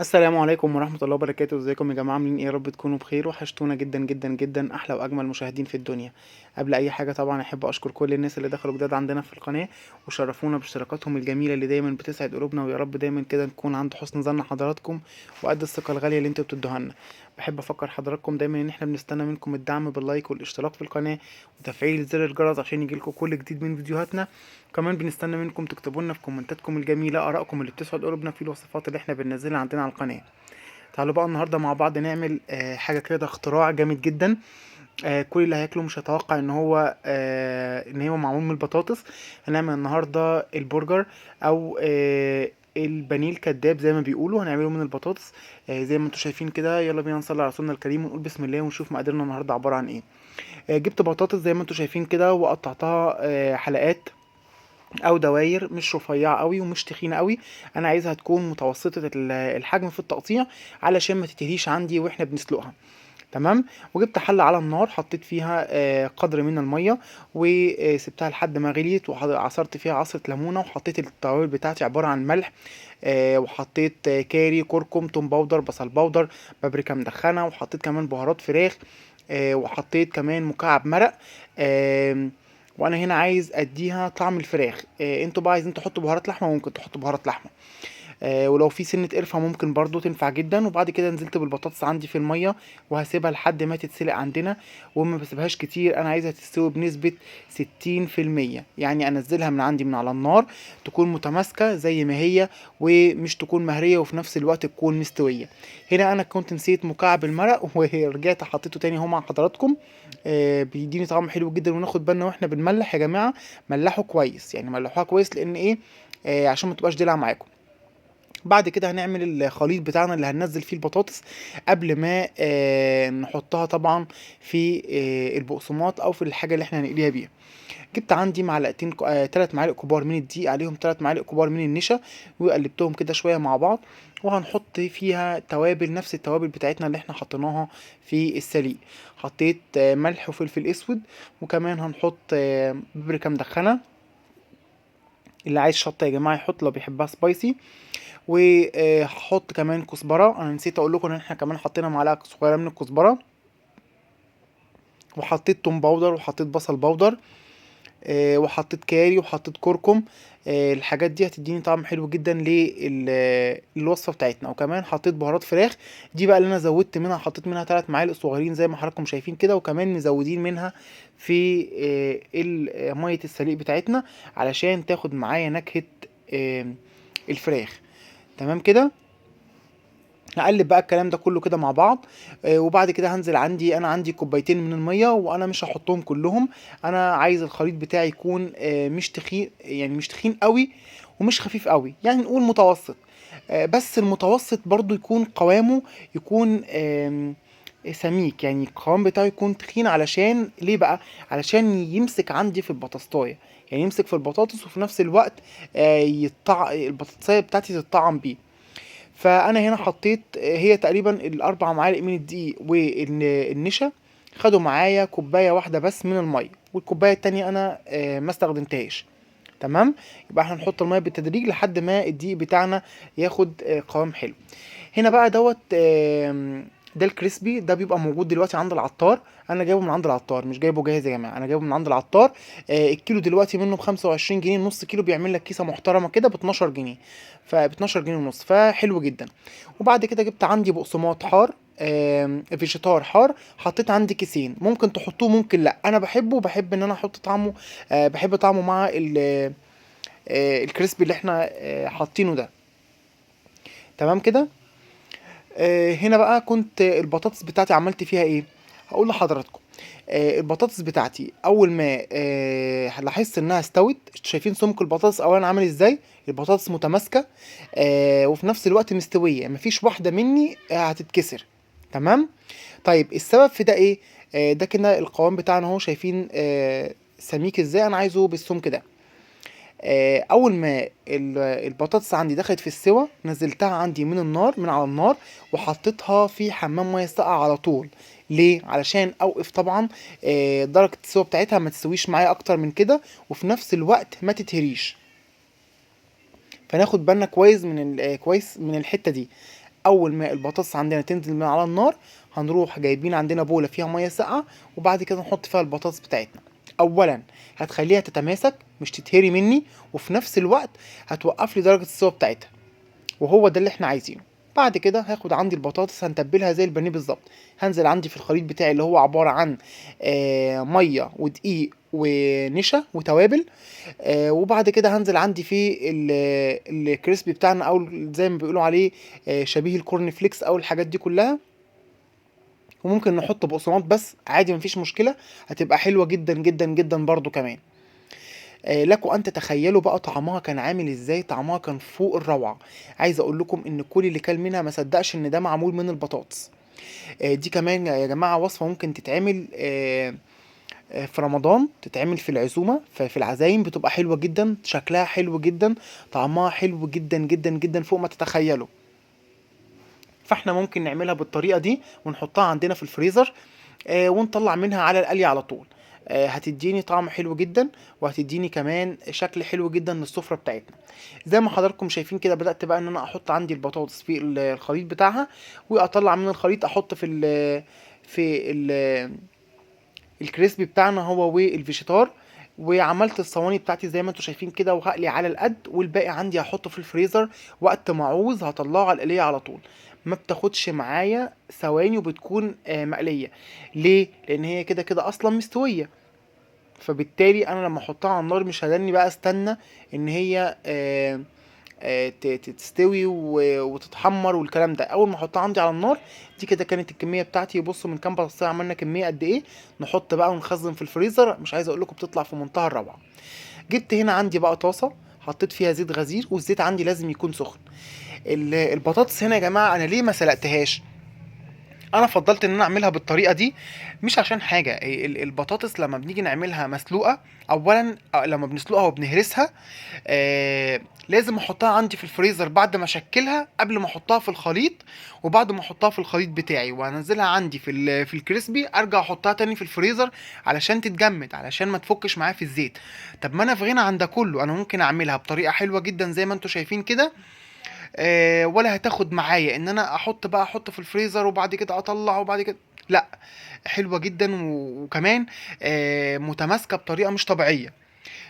السلام عليكم ورحمة الله وبركاته. ازيكم يا جماعة؟ عاملين ايه؟ يا رب تكونوا بخير. وحشتونا جدا جدا جدا، احلى واجمل مشاهدين في الدنيا. قبل اي حاجة طبعا احب اشكر كل الناس اللي دخلوا جداد عندنا في القناة وشرفونا باشتراكاتهم الجميلة اللي دايما بتسعد قلوبنا، ويا رب دايما كده نكون عند حسن ظن حضراتكم وقد الثقة الغالية اللي انتوا بتدوها لنا. بحب افكر حضراتكم دايما ان احنا بنستنى منكم الدعم باللايك والاشتراك في القناة وتفعيل زر الجرس عشان يجيلكم كل جديد من فيديوهاتنا. كمان بنستنى منكم تكتبوا لنا في كومنتاتكم الجميلة ارائكم اللي بتسعد قلوبنا في الوصفات اللي احنا بننزلها عندنا على القناة. تعالوا بقى النهارده مع بعض نعمل حاجه كده، اختراع جامد جدا. كل اللي هياكله مش هيتوقع ان هو معمول من البطاطس. هنعمل النهارده البرجر او البانيه الكداب زي ما بيقولوا، هنعمله من البطاطس. زي ما انتم شايفين كده. يلا بينا نصلي على رسولنا الكريم ونقول بسم الله ونشوف مقاديرنا النهارده عباره عن ايه. جبت بطاطس زي ما انتم شايفين كده وقطعتها حلقات او دواير، مش رفيعه قوي ومش تخينه قوي. انا عايزها تكون متوسطه الحجم في التقطيع علشان ما تتهريش عندي واحنا بنسلقها. تمام. وجبت حله على النار، حطيت فيها قدر من الميه وسبتها لحد ما غليت، وعصرت فيها عصره ليمونه، وحطيت التوابل بتاعتي عباره عن ملح، وحطيت كاري، كركم، توم باودر، بصل باودر، بابريكا مدخنه، وحطيت كمان بهارات فراخ، وحطيت كمان مكعب مرق. وانا هنا عايز اديها طعم الفراخ. انتوا بقى عايزين تحطوا بهارات لحمه ممكن تحطوا بهارات لحمه. ولو في سنة قرفة ممكن برضو تنفع جدا. وبعد كده نزلت بالبطاطس عندي في المية وهسيبها لحد ما تتسلق عندنا. وما بسيبهاش كتير، انا عايزها تستوي بنسبة 60%. يعني انزلها من عندي من على النار تكون متماسكة زي ما هي، ومش تكون مهرية وفي نفس الوقت تكون مستوية. هنا انا كنت نسيت مكعب المرق ورجعت حطيته تاني اهو مع حضراتكم. بيديني طعم حلو جدا. وناخد بالنا واحنا بنملح يا جماعة، ملحوا كويس، يعني ملحوها كويس، لان ايه؟ عشان ما تبقاش دلع معاكم. بعد كده هنعمل الخليط بتاعنا اللي هننزل فيه البطاطس قبل ما نحطها طبعا في البقسماط او في الحاجه اللي احنا هنقليها بيها. جبت عندي معلقتين 3 معالق كبار من الدقيق، عليهم 3 معالق كبار من النشا، وقلبتهم كده شويه مع بعض. وهنحط فيها توابل، نفس التوابل بتاعتنا اللي احنا حطيناها في السليق. حطيت ملح وفلفل اسود، وكمان هنحط بابريكا مدخنه. اللي عايز شطه يا جماعه يحط لو بيحبها سبايسي. وهحط كمان كزبره، انا نسيت اقول لكم ان احنا كمان حطينا معلقه صغيره من الكزبره. وحطيت توم باودر وحطيت بصل باودر، وحطيت كاري وحطيت كركم. الحاجات دي هتديني طعم حلو جدا للوصفه بتاعتنا. وكمان حطيت بهارات فراخ، دي بقى اللي انا زودت منها، حطيت منها 3 معالق صغيرين زي ما حضراتكم شايفين كده. وكمان مزودين منها في ميه السليق بتاعتنا علشان تاخد معايا نكهه آه، الفراخ. تمام كده. هقلب بقى الكلام ده كله كده مع بعض. وبعد كده هنزل انا عندي كوبايتين من الميه، وانا مش هحطهم كلهم. انا عايز الخليط بتاعي يكون مش تخين، يعني مش تخين قوي ومش خفيف قوي، يعني نقول متوسط. بس المتوسط برضو يكون قوامه يكون سميك، يعني القوام بتاعه يكون تخين. علشان ليه بقى؟ علشان يمسك عندي في البطاطساية، يعني يمسك في البطاطس وفي نفس الوقت البطاطساية بتاعتي تتطعم بيه. فانا هنا حطيت هي تقريبا الاربع معالق من الدقيق والنشا خدوا معايا كوبايه واحده بس من الميه، والكوبايه التانية انا ما استخدمتهاش. تمام. يبقى احنا نحط الميه بالتدريج لحد ما الدقيق بتاعنا ياخد قوام حلو. هنا بقى دوت ده الكريسبي، ده بيبقى موجود دلوقتي عند العطار. انا جايبه من عند العطار، مش جايبه جاهز يا جماعه، انا جايبه من عند العطار. الكيلو دلوقتي منه ب 25 جنيه، نص كيلو بيعمل لك كيسه محترمه كده ب 12 جنيه. ب 12 جنيه ونص، فحلو جدا. وبعد كده جبت عندي بقسماط حار، فيجيتار حار، حطيت عندي كيسين. ممكن تحطوه ممكن لا، انا بحبه، بحب ان انا احط طعمه. بحب طعمه مع الكريسبي اللي احنا حاطينه ده. تمام كده. هنا بقى كنت البطاطس بتاعتي عملت فيها ايه؟ هقول لحضراتكم. البطاطس بتاعتي اول ما لاحظت انها استوت. شايفين سمك البطاطس اولا عامل ازاي؟ البطاطس متماسكه وفي نفس الوقت مستويه، مفيش واحده مني هتتكسر. تمام. طيب السبب في ده ايه؟ ده كده القوام بتاعنا اهو، شايفين سميك ازاي؟ انا عايزه بالسمك ده. اول ما البطاطس عندي دخلت في السوا، نزلتها عندي من النار، من على النار، وحطيتها في حمام ميه ساقعه على طول. ليه؟ علشان اوقف طبعا درجه السوا بتاعتها ما تسويش معايا اكتر من كده، وفي نفس الوقت ما تتهريش. فناخد بالنا كويس من كويس من الحته دي. اول ما البطاطس عندنا تنزل من على النار هنروح جايبين عندنا بوله فيها ميه ساقعه، وبعد كده نحط فيها البطاطس بتاعتنا. اولا هتخليها تتماسك مش تتهري مني، وفي نفس الوقت هتوقف لي درجه السوا بتاعتها، وهو ده اللي احنا عايزينه. بعد كده هاخد عندي البطاطس هنتبلها زي البانيه بالظبط. هنزل عندي في الخليط بتاعي اللي هو عباره عن ميه ودقيق ونشا وتوابل. وبعد كده هنزل عندي في الكريسبي بتاعنا، او زي ما بيقولوا عليه شبيه الكورن فليكس او الحاجات دي كلها. وممكن نحط بقسماط بس عادي مفيش مشكله، هتبقى حلوه جدا جدا جدا برضو كمان. لكم ان تتخيلوا بقى طعمها كان عامل ازاي. طعمها كان فوق الروعه. عايز اقول لكم ان كل اللي كل منها ما صدقش ان ده معمول من البطاطس. دي كمان يا جماعه وصفه ممكن تتعمل في رمضان، تتعمل في العزومه، في العزايم بتبقى حلوه جدا، شكلها حلو جدا، طعمها حلو جدا جدا جدا فوق ما تتخيلوا. فاحنا ممكن نعملها بالطريقه دي ونحطها عندنا في الفريزر، ونطلع منها على القلي على طول. هتديني طعم حلو جدا، وهتديني كمان شكل حلو جدا للسفرة بتاعتنا. زي ما حضراتكم شايفين كده بدأت بقى ان انا احط عندي البطاطس في الخليط بتاعها، واطلع من الخليط احط في الكريسبي بتاعنا هو والفيجيتار. وعملت الصواني بتاعتي زي ما انتم شايفين كده، وهقلي على القد، والباقي عندي هحطه في الفريزر. وقت ما اعوز هطلعه على القليه على طول. ما بتاخدش معايا ثواني وبتكون مقليه. ليه؟ لان هي كده كده اصلا مستويه، فبالتالي انا لما احطها على النار مش هدني بقى استنى ان هي تستوي وتتحمر والكلام ده. اول ما احطها عندي على النار دي كده كانت الكميه بتاعتي. بصوا من كام بطاطسيه عملنا كميه قد ايه. نحط بقى ونخزن في الفريزر، مش عايز اقول لكم بتطلع في منتهى الروعه. جبت هنا عندي بقى طاسه، حطيت فيها زيت غزير، والزيت عندي لازم يكون سخن. البطاطس هنا يا جماعه انا ليه ما سلقتهاش؟ انا فضلت ان انا اعملها بالطريقه دي مش عشان حاجه. البطاطس لما بنيجي نعملها مسلوقه، اولا لما بنسلقها وبنهرسها لازم احطها عندي في الفريزر بعد ما اشكلها، قبل ما احطها في الخليط، وبعد ما احطها في الخليط بتاعي وانزلها عندي في الكريسبي ارجع احطها تاني في الفريزر علشان تتجمد، علشان ما تفكش معايا في الزيت. طب ما انا في غنى عن ده كله، انا ممكن اعملها بطريقه حلوه جدا زي ما انتم شايفين كده. ولا هتاخد معايا ان انا احط في الفريزر وبعد كده اطلع وبعد كده. لا، حلوه جدا وكمان متماسكه بطريقه مش طبيعيه.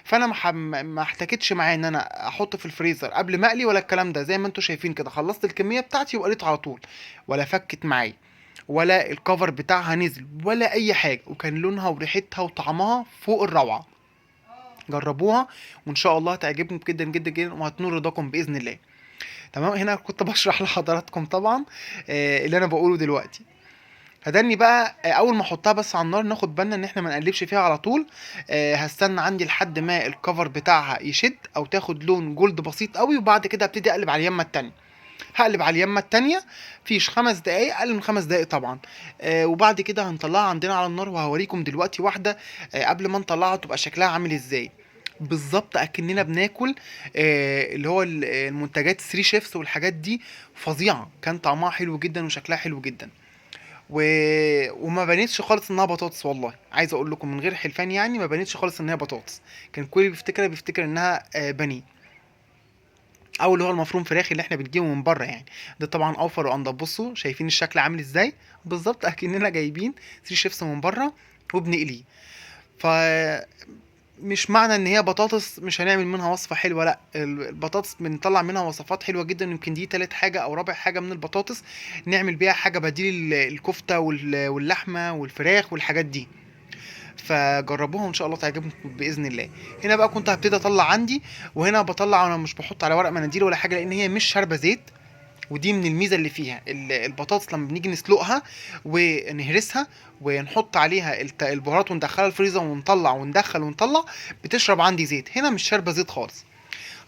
فانا ما احتاجتش معايا ان انا احط في الفريزر قبل ما اقلي ولا الكلام ده. زي ما انتم شايفين كده خلصت الكميه بتاعتي وقليت على طول، ولا فكت معايا، ولا الكفر بتاعها نزل، ولا اي حاجه. وكان لونها وريحتها وطعمها فوق الروعه. جربوها وان شاء الله هتعجبكم جدا جدا جدا، وهتنور رضاكم باذن الله. تمام. هنا كنت بشرح لحضراتكم طبعا اللي انا بقوله دلوقتي. هدني بقى اول ما احطها بس على النار ناخد بالنا ان احنا ما نقلبش فيها على طول. هستنى عندي لحد ما الكفر بتاعها يشد او تاخد لون جولد بسيط قوي، وبعد كده ابتدي اقلب على اليمه التانية. هقلب على اليمه التانية فيش 5 دقايق، اقل من 5 دقايق طبعا. وبعد كده هنطلعها عندنا على النار، وهوريكم دلوقتي واحده قبل ما نطلعها تبقى شكلها عامل ازاي. بالظبط اكننا بناكل اللي هو المنتجات 3 شيفس والحاجات دي. فظيعه، كان طعمها حلو جدا وشكلها حلو جدا. و... وما بانتش خالص انها بطاطس. والله عايز اقول لكم من غير حلفان يعني ما بانتش خالص ان هي بطاطس. كان كل اللي بيفتكر انها بانيه، او اللي هو المفروم فراخ اللي احنا بنجيبه من بره يعني. ده طبعا اوفر وانضف. بصوا شايفين الشكل عامل ازاي. بالظبط اكننا جايبين 3 شيفس من بره وبنقليه. ف مش معنى ان هي بطاطس مش هنعمل منها وصفة حلوة. لا، البطاطس بنطلع منها وصفات حلوة جدا. يمكن دي تالت حاجة او رابع حاجة من البطاطس نعمل بيها حاجة بديل الكفتة واللحمة والفراخ والحاجات دي. فجربوها وان شاء الله تعجبكم باذن الله. هنا بقى كنت هبتدي اطلع عندي، وهنا بطلع وانا مش بحط على ورق مناديل ولا حاجة، لان هي مش شاربة زيت. ودي من الميزه اللي فيها البطاطس لما بنيجي نسلقها ونهرسها ونحط عليها البهارات وندخلها الفريزر ونطلع وندخل ونطلع، بتشرب عندي زيت. هنا مش شاربه زيت خالص.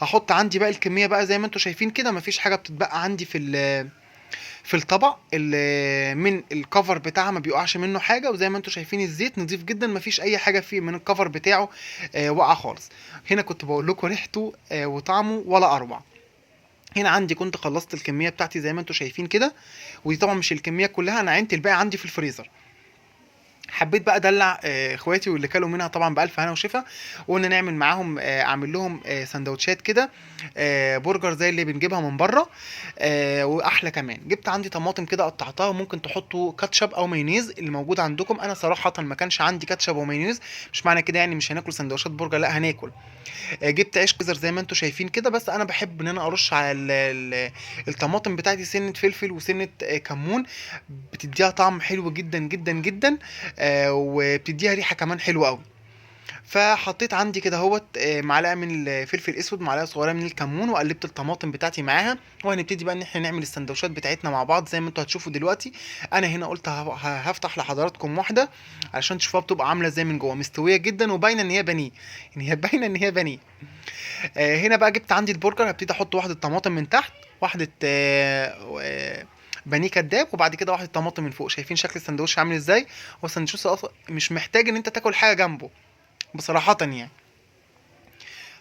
هحط عندي بقى الكميه بقى زي ما انتم شايفين كده، مفيش حاجه بتتبقى عندي في الطبق. من الكفر بتاعها ما بيقعش منه حاجه، وزي ما انتم شايفين الزيت نظيف جدا، مفيش اي حاجه فيه من الكفر بتاعه وقع خالص. هنا كنت بقول لكم ريحته وطعمه ولا اروع. هنا عندي كنت خلصت الكميه بتاعتي زي ما انتم شايفين كده. ودي طبعا مش الكميه كلها، انا عينت الباقي عندي في الفريزر. حبيت بقى ادلع اخواتي واللي كلوا منها طبعا بالف هنا وشفا، وقلنا نعمل معاهم اعمل لهم سندوتشات كده برجر زي اللي بنجيبها من بره. واحلى كمان جبت عندي طماطم كده قطعتها، وممكن تحطوا كاتشب او مايونيز اللي موجود عندكم. انا صراحه ما كانش عندي كاتشب ومايونيز، مش معنى كده يعني مش هناكل سندوتشات برجر، لا هناكل. جبت عيش كيزر زي ما انتم شايفين كده، بس انا بحب ان انا ارش على الطماطم بتاعتي سنه فلفل وسنه كمون، بتديها طعم حلو جدا جدا جدا، وبتديها ريحه كمان حلوه قوي. فحطيت عندي كده اهوت معلقه من الفلفل الاسود، معلقه صغيره من الكمون، وقلبت الطماطم بتاعتي معاها. وهنبتدي بقى ان احنا نعمل السندوتشات بتاعتنا مع بعض زي ما انتوا هتشوفوا دلوقتي. انا هنا قلت هفتح لحضراتكم واحده علشان تشوفوها بتبقى عامله ازاي من جوه، مستويه جدا وباينه ان هي بانيه، يعني هي باينه ان هي بانيه. هنا بقى جبت عندي البرجر، هبتدي احط واحده طماطم من تحت، واحده بانيه كداب، وبعد كده واحده طماطم من فوق. شايفين شكل السندوتش عامل ازاي؟ هو السندوتش اصلا مش محتاج ان انت تاكل حاجه جنبه بصراحه يعني.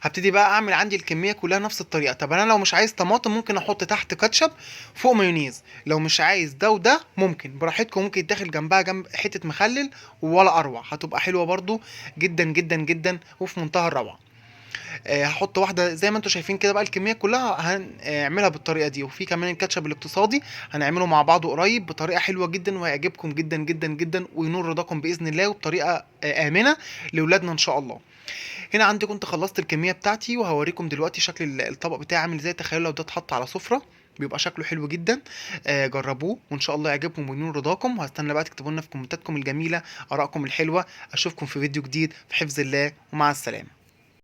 هبتدي بقى اعمل عندي الكميه كلها نفس الطريقه. طب انا لو مش عايز طماطم ممكن احط تحت كاتشب فوق مايونيز، لو مش عايز ده وده ممكن براحتكم، ممكن يتدخل جنبها جنب حته مخلل ولا اروع، هتبقى حلوه برضو جدا جدا جدا وفي منتهى الروعه. هحط واحده زي ما انتم شايفين كده بقى، الكميه كلها هنعملها بالطريقه دي. وفي كمان الكاتشب الاقتصادي هنعمله مع بعضه قريب بطريقه حلوه جدا وهيعجبكم جدا جدا جدا وينور رضاكم باذن الله، وبطريقه امنه لاولادنا ان شاء الله. هنا عندي كنت خلصت الكميه بتاعتي، وهوريكم دلوقتي شكل الطبق بتاعي عامل ازاي. تخيلوا لو ده اتحط على سفره بيبقى شكله حلو جدا. جربوه وان شاء الله يعجبكم وينور رضاكم، وهستنى بقى تكتبوا لنا في كومنتاتكم الجميله ارائكم الحلوه. اشوفكم في فيديو جديد في حفظ الله، ومع السلامه.